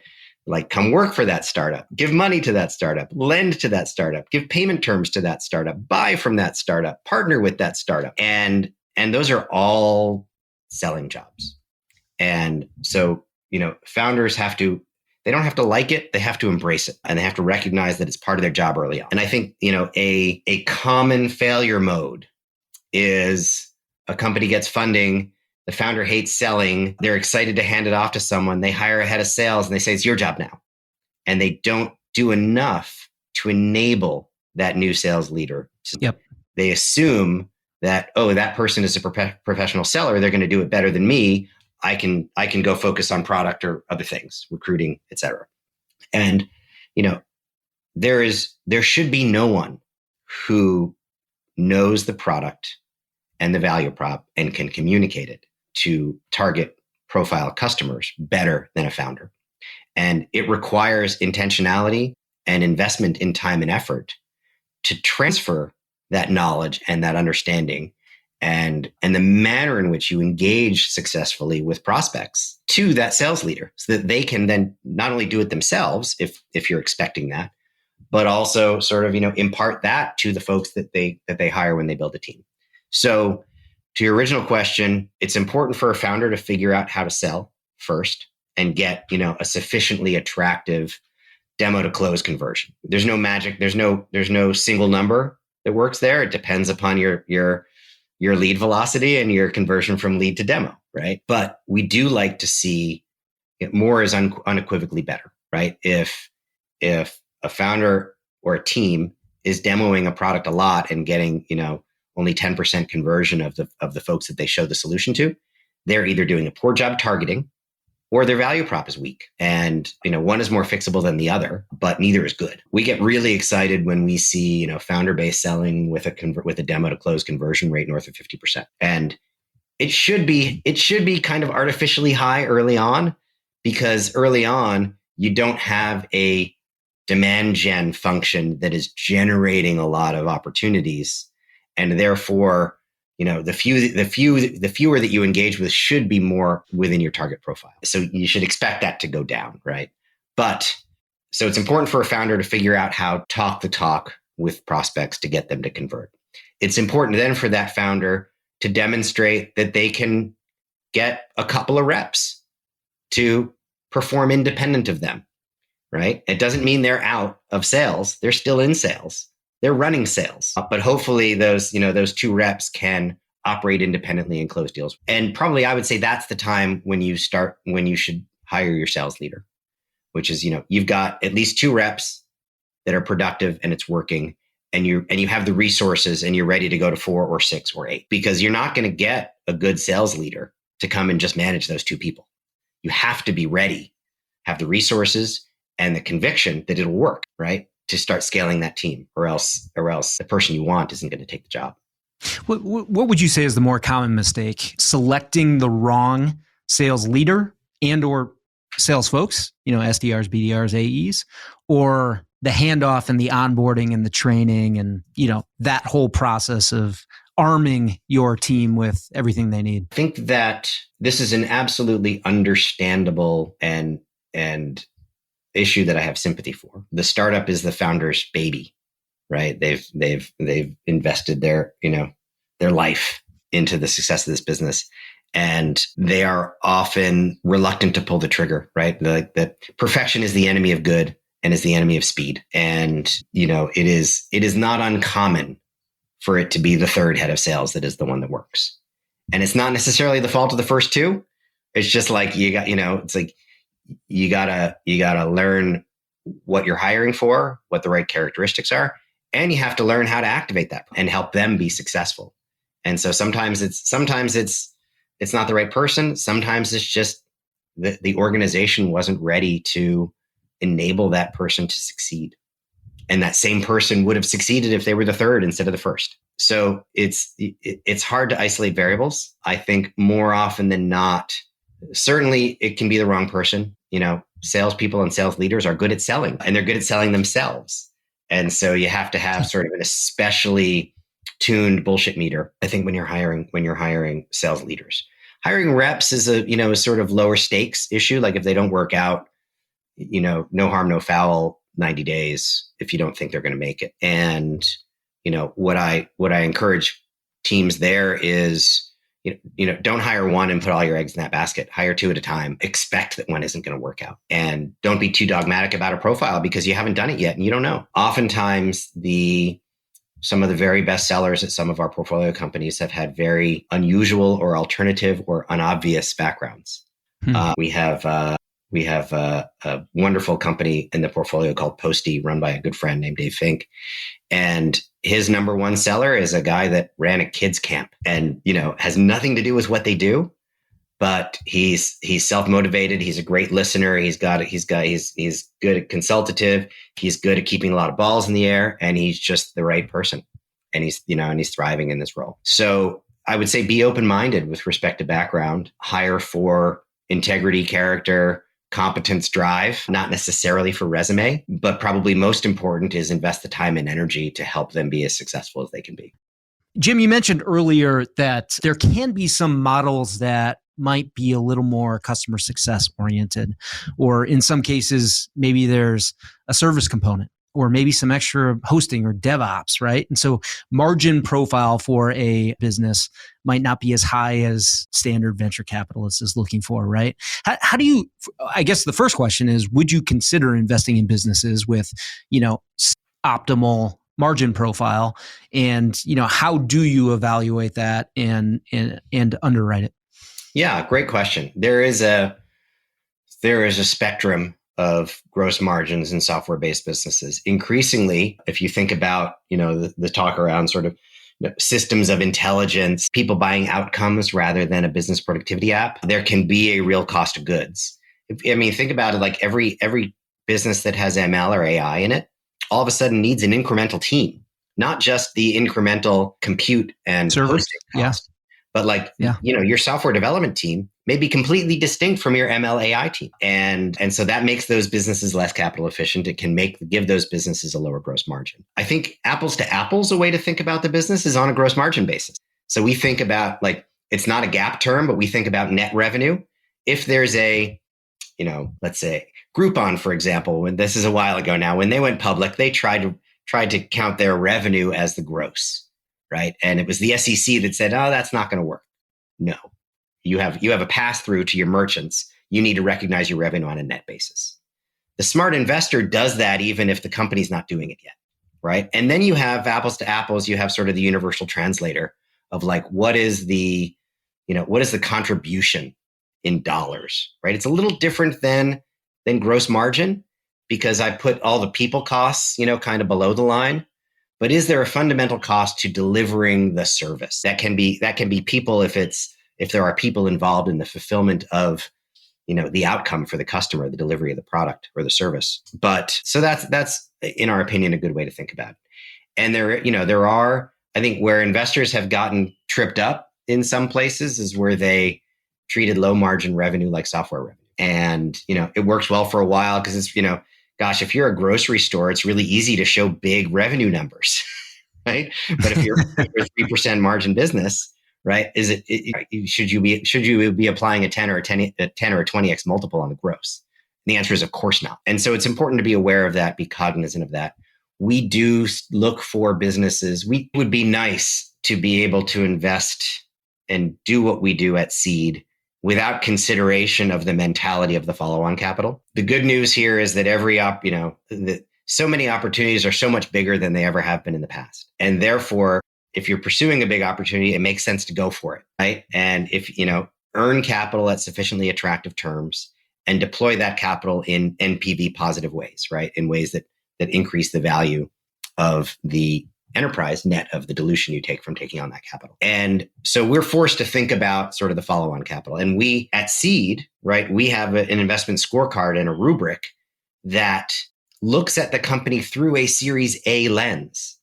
Like come work for that startup, give money to that startup, lend to that startup, give payment terms to that startup, buy from that startup, partner with that startup. And those are all selling jobs. And so, founders they don't have to like it, they have to embrace it, and they have to recognize that it's part of their job early on. And I think, a common failure mode is a company gets funding, the founder hates selling, they're excited to hand it off to someone, they hire a head of sales and they say, it's your job now. And they don't do enough to enable that new sales leader. Yep. They assume that, that person is a professional seller, they're going to do it better than me. I can go focus on product or other things, recruiting, et cetera. And, there should be no one who knows the product and the value prop and can communicate it to target profile customers better than a founder. And it requires intentionality and investment in time and effort to transfer that knowledge and that understanding and the manner in which you engage successfully with prospects to that sales leader so that they can then not only do it themselves if you're expecting that, but also sort of, impart that to the folks that they hire when they build a team. So to your original question, it's important for a founder to figure out how to sell first and get, a sufficiently attractive demo to close conversion. There's no magic. There's no single number that works there. It depends upon your lead velocity and your conversion from lead to demo, right? But we do like to see more is unequivocally better, right? If a founder or a team is demoing a product a lot and getting, only 10% conversion of the folks that they show the solution to, they're either doing a poor job targeting or their value prop is weak. And, one is more fixable than the other, but neither is good. We get really excited when we see, founder-based selling with a demo to close conversion rate north of 50%. And it should be kind of artificially high early on, because early on, you don't have a demand gen function that is generating a lot of opportunities. And therefore, the fewer that you engage with should be more within your target profile. So you should expect that to go down, right? But so it's important for a founder to figure out how to talk the talk with prospects to get them to convert. It's important then for that founder to demonstrate that they can get a couple of reps to perform independent of them, right? It doesn't mean they're out of sales. They're still in sales. They're running sales, but hopefully those two reps can operate independently and close deals. And probably I would say that's the time when you should hire your sales leader, which is, you've got at least 2 reps that are productive and it's working, and you have the resources and you're ready to go to 4 or 6 or 8, because you're not going to get a good sales leader to come and just manage those 2 people. You have to be ready, have the resources and the conviction that it'll work, right? To start scaling that team, or else the person you want isn't going to take the job. What would you say is the more common mistake? Selecting the wrong sales leader and or sales folks, SDRs, BDRs, AEs, or the handoff and the onboarding and the training and, that whole process of arming your team with everything they need? I think that this is an absolutely understandable and issue that I have sympathy for. The startup is the founder's baby, right? They've invested their life into the success of this business, and they are often reluctant to pull the trigger, right? That perfection is the enemy of good and is the enemy of speed. And, it is not uncommon for it to be the third head of sales that is the one that works. And it's not necessarily the fault of the first 2. It's just like you gotta learn what you're hiring for, what the right characteristics are, and you have to learn how to activate that and help them be successful. And so sometimes it's not the right person. Sometimes it's just the organization wasn't ready to enable that person to succeed. And that same person would have succeeded if they were the third instead of the first. So it's hard to isolate variables. I think more often than not, certainly it can be the wrong person. Salespeople and sales leaders are good at selling, and they're good at selling themselves. And so you have to have sort of an especially tuned bullshit meter, I think, when you're hiring sales leaders. Hiring reps is a sort of lower stakes issue. Like if they don't work out, no harm, no foul, 90 days if you don't think they're going to make it. And, what I encourage teams there is, don't hire one and put all your eggs in that basket. Hire 2 at a time. Expect that one isn't going to work out. And don't be too dogmatic about a profile because you haven't done it yet and you don't know. Oftentimes, some of the very best sellers at some of our portfolio companies have had very unusual or alternative or unobvious backgrounds. We have a wonderful company in the portfolio called Posty, run by a good friend named Dave Fink. And his number one seller is a guy that ran a kids camp and, has nothing to do with what they do, but he's self-motivated. He's a great listener. He's good at consultative. He's good at keeping a lot of balls in the air, and he's just the right person. And he's thriving in this role. So I would say be open-minded with respect to background, hire for integrity, character, competence, drive, not necessarily for resume, but probably most important is invest the time and energy to help them be as successful as they can be. Jim, you mentioned earlier that there can be some models that might be a little more customer success oriented, or in some cases, maybe there's a service component, or maybe some extra hosting or DevOps, right? And so margin profile for a business might not be as high as standard venture capitalist is looking for, right? How do you, I guess the first question is, would you consider investing in businesses with, optimal margin profile? And, how do you evaluate that and underwrite it? Yeah, great question. There is a spectrum of gross margins in software-based businesses. Increasingly, if you think about, the talk around sort of systems of intelligence, people buying outcomes rather than a business productivity app, there can be a real cost of goods. Think about it, like every business that has ML or AI in it, all of a sudden needs an incremental team, not just the incremental compute and hosting cost. But your software development team may be completely distinct from your ML AI team. And so that makes those businesses less capital efficient. It can give those businesses a lower gross margin. I think apples to apples, a way to think about the business is on a gross margin basis. So we think about it's not a GAAP term, but we think about net revenue. If there's a, let's say Groupon, for example, when this is a while ago now, when they went public, they tried to count their revenue as the gross. Right. And it was the SEC that said, oh, that's not going to work. No, you have a pass through to your merchants. You need to recognize your revenue on a net basis. The smart investor does that even if the company's not doing it yet. Right. And then you have apples to apples. You have sort of the universal translator of like, what is the contribution in dollars, right? It's a little different than gross margin because I put all the people costs, kind of below the line. But is there a fundamental cost to delivering the service? That can be people if there are people involved in the fulfillment of, the outcome for the customer, the delivery of the product or the service. But so that's in our opinion a good way to think about it. And there are, I think, where investors have gotten tripped up in some places is where they treated low margin revenue like software revenue. And, it works well for a while because it's, gosh, if you're a grocery store, it's really easy to show big revenue numbers, right? But if you're a 3% margin business, right, should you be applying a 10 or a 20x multiple on the gross? And the answer is, of course not. And so it's important to be aware of that, be cognizant of that. We do look for businesses. We would be nice to be able to invest and do what we do at seed without consideration of the mentality of the follow-on capital. The good news here is that so many opportunities are so much bigger than they ever have been in the past. And therefore, if you're pursuing a big opportunity, it makes sense to go for it, right? And if, earn capital at sufficiently attractive terms and deploy that capital in NPV positive ways, right? In ways that increase the value of the enterprise net of the dilution you take from taking on that capital. And so we're forced to think about sort of the follow-on capital. And we at Seed, right, we have an investment scorecard and a rubric that looks at the company through a Series A lens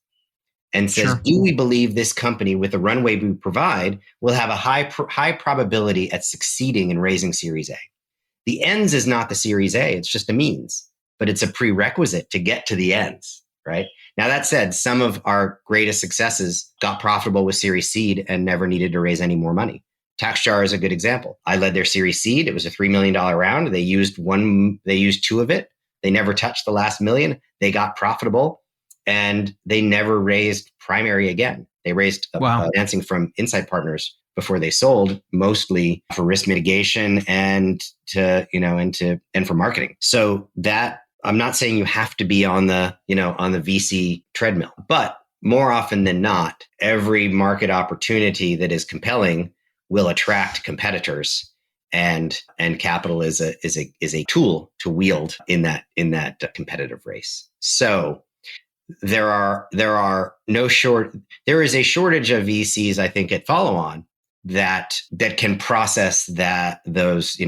and says, Sure. Do we believe this company with the runway we provide will have a high probability at succeeding in raising Series A? The ends is not the Series A, it's just a means, but it's a prerequisite to get to the ends, right? Now, that said, some of our greatest successes got profitable with Series Seed and never needed to raise any more money. TaxJar is a good example. I led their Series Seed. It was a $3 million round. They used two of it. They never touched the last million. They got profitable and they never raised primary again. They raised financing from Insight Partners before they sold, mostly for risk mitigation and for marketing. So that, I'm not saying you have to be on the VC treadmill, but more often than not, every market opportunity that is compelling will attract competitors, and capital is a tool to wield in that competitive race. So there is a shortage of VCs, I think, at follow-on that can process those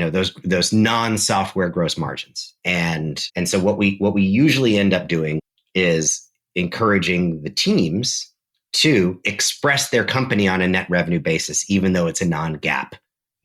non-software gross margins. And so what we usually end up doing is encouraging the teams to express their company on a net revenue basis, even though it's a non-GAAP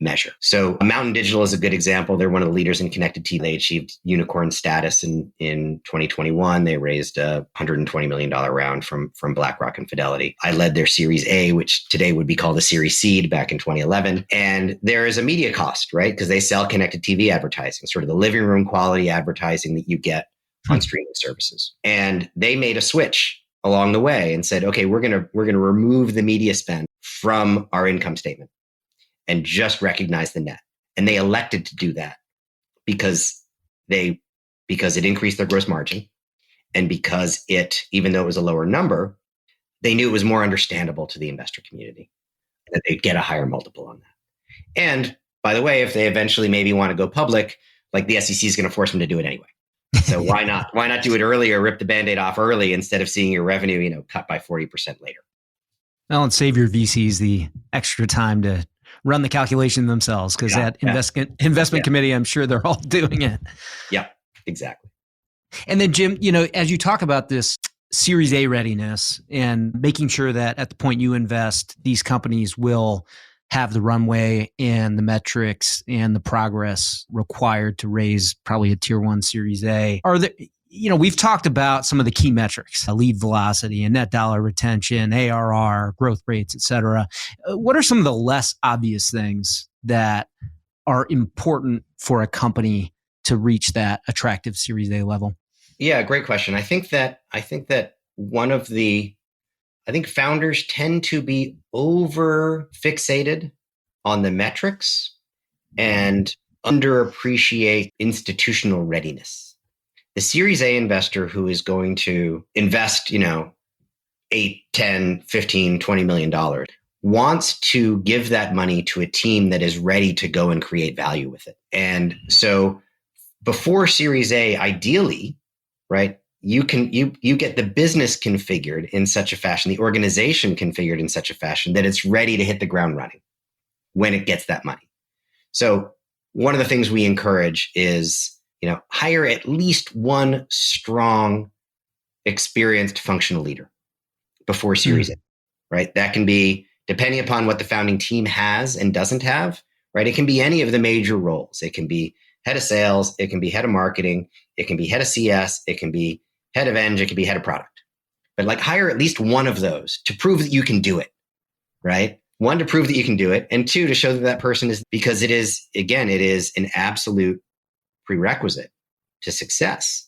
measure. So Mountain Digital is a good example. They're one of the leaders in connected TV. They achieved unicorn status in 2021. They raised a $120 million round from BlackRock and Fidelity. I led their Series A, which today would be called a Series Seed, back in 2011. And there is a media cost, right? Because they sell connected TV advertising, sort of the living room quality advertising that you get on streaming services. And they made a switch along the way and said, okay, we're going to remove the media spend from our income statement and just recognize the net. And they elected to do that because it increased their gross margin, and because even though it was a lower number, they knew it was more understandable to the investor community, that they'd get a higher multiple on that. And by the way, if they eventually maybe want to go public, like, the SEC is going to force them to do it anyway. So why not do it earlier, rip the Band-Aid off early, instead of seeing your revenue, cut by 40% later? Well, and save your VCs the extra time to run the calculation themselves, because investment committee, I'm sure they're all doing it. Yeah, exactly. And then, Jim, as you talk about this Series A readiness and making sure that at the point you invest, these companies will have the runway and the metrics and the progress required to raise probably a tier 1 Series A. Are there, we've talked about some of the key metrics, lead velocity and net dollar retention, ARR, growth rates, et cetera. What are some of the less obvious things that are important for a company to reach that attractive Series A level? Yeah, great question. I think that founders tend to be over fixated on the metrics and underappreciate institutional readiness. The Series A investor who is going to invest, $8, $10, $15, $20 million wants to give that money to a team that is ready to go and create value with it. And so before Series A, ideally, right, you get the business configured in such a fashion, the organization configured in such a fashion that it's ready to hit the ground running when it gets that money. So one of the things we encourage is, hire at least one strong, experienced functional leader before Series A, right? That can be, depending upon what the founding team has and doesn't have, right? It can be any of the major roles. It can be head of sales. It can be head of marketing. It can be head of CS. It can be head of eng. It can be head of product. But hire at least one of those to prove that you can do it, right? One, to prove that you can do it. And two, to show that person is, because it is an absolute prerequisite to success.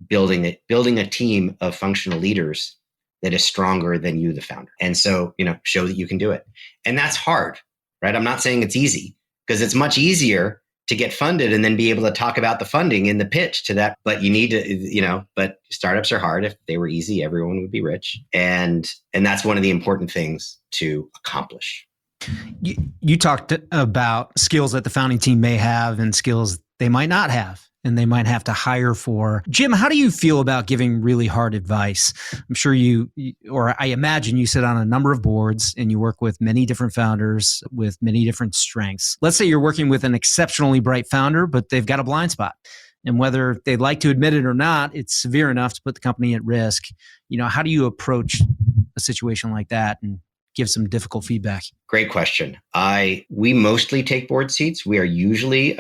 Building a team of functional leaders that is stronger than you, the founder. And so, show that you can do it. And that's hard, right? I'm not saying it's easy, because it's much easier to get funded and then be able to talk about the funding in the pitch to that. But you need to, but startups are hard. If they were easy, everyone would be rich. And that's one of the important things to accomplish. You talked about skills that the founding team may have and skills they might not have, and they might have to hire for. Jim, how do you feel about giving really hard advice? I'm sure I imagine you sit on a number of boards and you work with many different founders with many different strengths. Let's say you're working with an exceptionally bright founder, but they've got a blind spot. And whether they'd like to admit it or not, it's severe enough to put the company at risk. How do you approach a situation like that and give some difficult feedback? Great question. We mostly take board seats. We are usually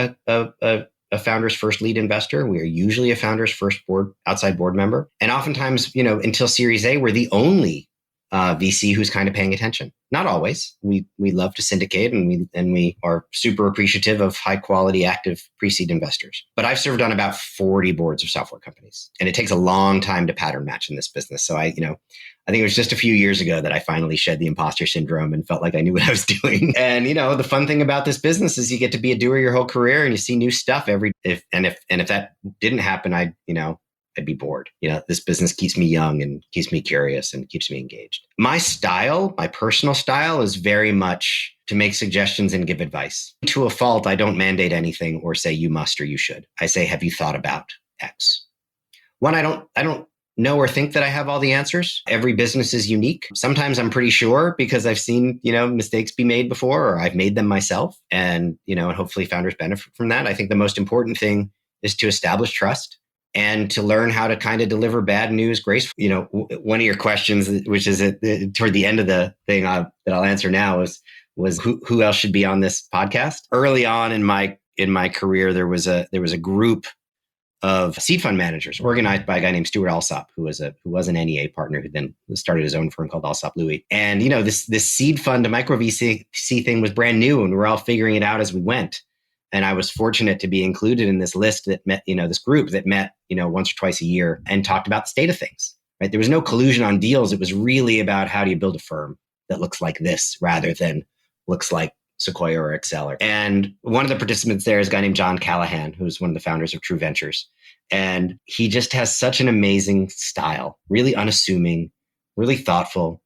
a founder's first lead investor. We are usually a founder's first outside board member. And oftentimes, until Series A, we're the only VC who's kind of paying attention. Not always. We love to syndicate, and we are super appreciative of high quality, active pre-seed investors. But I've served on about 40 boards of software companies, and it takes a long time to pattern match in this business. So I think it was just a few years ago that I finally shed the imposter syndrome and felt like I knew what I was doing. And the fun thing about this business is you get to be a doer your whole career, and you see new stuff if that didn't happen, I'd be bored. This business keeps me young and keeps me curious and keeps me engaged. My personal style is very much to make suggestions and give advice. To a fault, I don't mandate anything or say you must or you should. I say, have you thought about X? One, I don't know or think that I have all the answers. Every business is unique. Sometimes I'm pretty sure because I've seen, mistakes be made before, or I've made them myself. And, and hopefully founders benefit from that. I think the most important thing is to establish trust and to learn how to kind of deliver bad news gracefully. One of your questions, which is toward the end of the thing that I'll answer now, was who else should be on this podcast? Early on in my career, there was a group of seed fund managers organized by a guy named Stuart Alsop, who was an NEA partner who then started his own firm called Alsop Louis. And this seed fund to micro VC thing was brand new, and we're all figuring it out as we went. And I was fortunate to be included in this list that met, this group that met, once or twice a year and talked about the state of things, right? There was no collusion on deals. It was really about how do you build a firm that looks like this rather than looks like Sequoia or Acceler. And one of the participants there is a guy named John Callahan, who's one of the founders of True Ventures. And he just has such an amazing style, really unassuming, really thoughtful,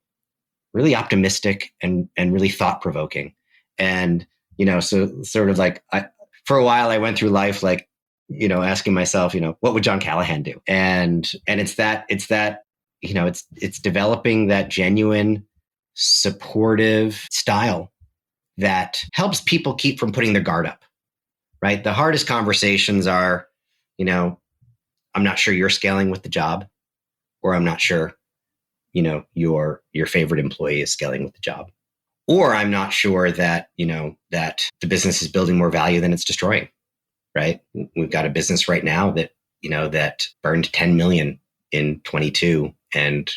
really optimistic, and really thought-provoking. And, so sort of for a while I went through life asking myself, what would John Callahan do? And it's developing that genuine, supportive style that helps people keep from putting their guard up, right? The hardest conversations are, I'm not sure you're scaling with the job, or I'm not sure, your favorite employee is scaling with the job, or I'm not sure that, that the business is building more value than it's destroying, right? We've got a business right now that, that burned 10 million in 22 and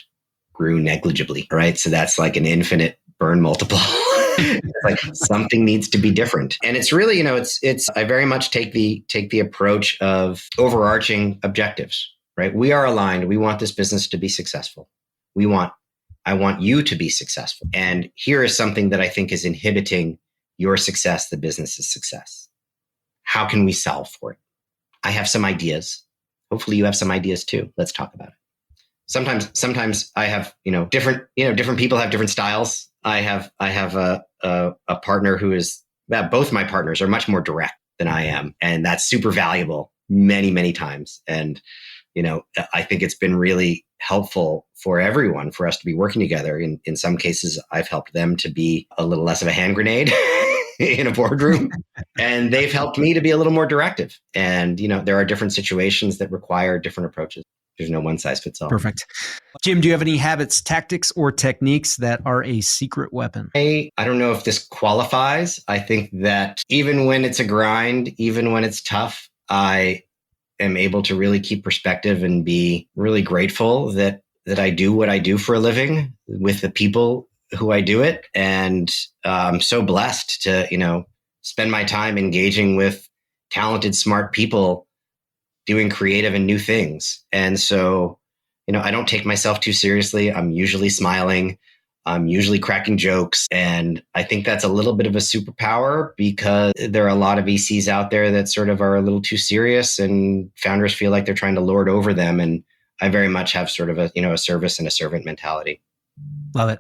grew negligibly, right? So that's like an infinite burn multiple. Something needs to be different. And it's really, I very much take the approach of overarching objectives, right? We are aligned. We want this business to be successful. I want you to be successful. And here is something that I think is inhibiting your success, the business's success. How can we solve for it? I have some ideas. Hopefully you have some ideas too. Let's talk about it. Sometimes I have, different people have different styles. I have a partner who is, both my partners are much more direct than I am. And that's super valuable many, many times. And, I think it's been really helpful for everyone for us to be working together. In some cases, I've helped them to be a little less of a hand grenade in a boardroom, and they've helped me to be a little more directive. And, there are different situations that require different approaches. There's no one size fits all. Perfect. Jim, do you have any habits, tactics, or techniques that are a secret weapon? I don't know if this qualifies. I think that even when it's a grind, even when it's tough, I am able to really keep perspective and be really grateful that I do what I do for a living with the people who I do it. And I'm so blessed to, spend my time engaging with talented, smart people doing creative and new things. And so, I don't take myself too seriously. I'm usually smiling. I'm usually cracking jokes. And I think that's a little bit of a superpower because there are a lot of VCs out there that sort of are a little too serious and founders feel like they're trying to lord over them. And I very much have sort of a service and a servant mentality. Love it.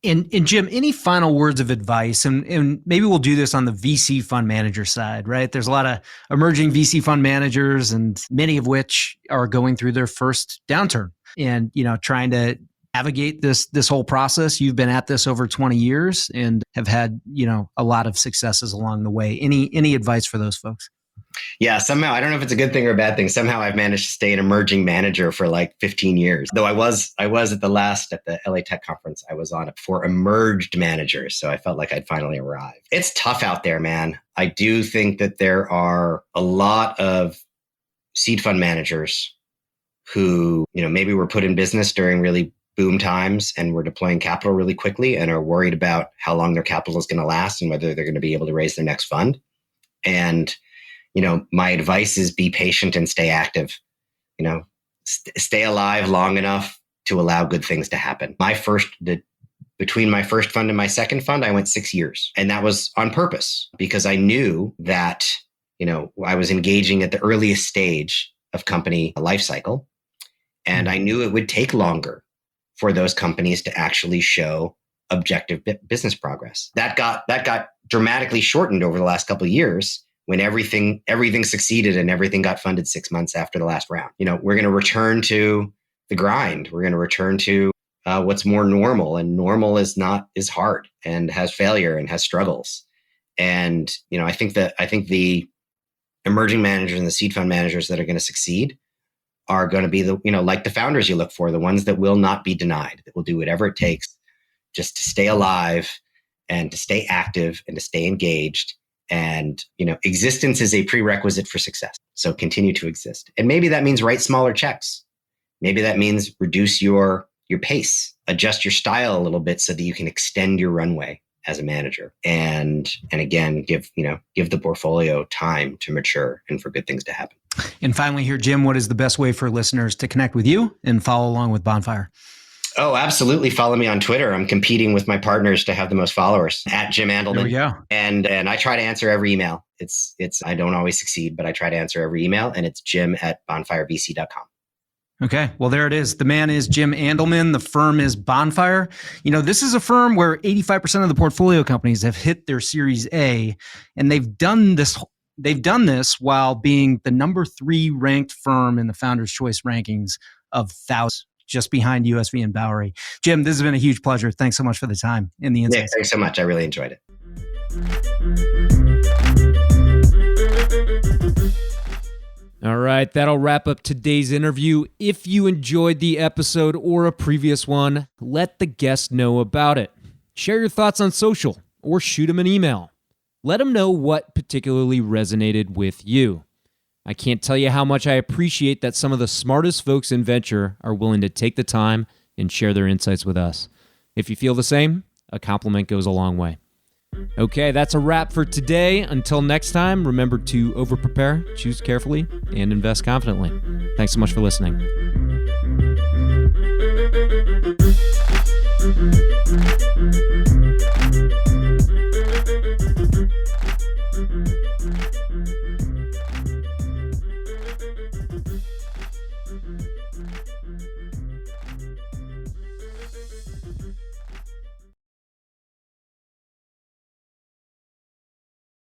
And Jim, any final words of advice? And maybe we'll do this on the VC fund manager side, right? There's a lot of emerging VC fund managers, and many of which are going through their first downturn and, trying to navigate this whole process. You've been at this over 20 years and have had, a lot of successes along the way. Any advice for those folks? Yeah, somehow, I don't know if it's a good thing or a bad thing. Somehow I've managed to stay an emerging manager for like 15 years. Though I was at the LA Tech conference, I was on it for emerged managers. So I felt like I'd finally arrived. It's tough out there, man. I do think that there are a lot of seed fund managers who, maybe were put in business during really boom times and were deploying capital really quickly and are worried about how long their capital is going to last and whether they're going to be able to raise their next fund. And my advice is be patient and stay active. Stay alive long enough to allow good things to happen. Between my first fund and my second fund, I went 6 years. And that was on purpose because I knew that, I was engaging at the earliest stage of company life cycle. And I knew it would take longer for those companies to actually show objective business progress. That got dramatically shortened over the last couple of years when everything succeeded and everything got funded 6 months after the last round. We're going to return to the grind. We're going to return to what's more normal, and normal is hard and has failure and has struggles. And, I think the emerging managers and the seed fund managers that are going to succeed are going to be like the founders you look for, the ones that will not be denied, that will do whatever it takes just to stay alive and to stay active and to stay engaged. And, existence is a prerequisite for success. So continue to exist. And maybe that means write smaller checks. Maybe that means reduce your pace, adjust your style a little bit so that you can extend your runway as a manager. And again, give the portfolio time to mature and for good things to happen. And finally here, Jim, what is the best way for listeners to connect with you and follow along with Bonfire? Oh, absolutely. Follow me on Twitter. I'm competing with my partners to have the most followers at Jim Andelman. There we go. And I try to answer every email. It's I don't always succeed, but I try to answer every email, and it's jim@bonfirevc.com. Okay. Well, there it is. The man is Jim Andelman. The firm is Bonfire. This is a firm where 85% of the portfolio companies have hit their Series A, and they've done this while being the number 3 ranked firm in the Founders Choice rankings of thousands, just behind USV and Bowery. Jim, this has been a huge pleasure. Thanks so much for the time and the insights. Nick, thanks so much. I really enjoyed it. All right, that'll wrap up today's interview. If you enjoyed the episode or a previous one, let the guest know about it. Share your thoughts on social or shoot them an email. Let them know what particularly resonated with you. I can't tell you how much I appreciate that some of the smartest folks in venture are willing to take the time and share their insights with us. If you feel the same, a compliment goes a long way. Okay, that's a wrap for today. Until next time, remember to over-prepare, choose carefully, and invest confidently. Thanks so much for listening.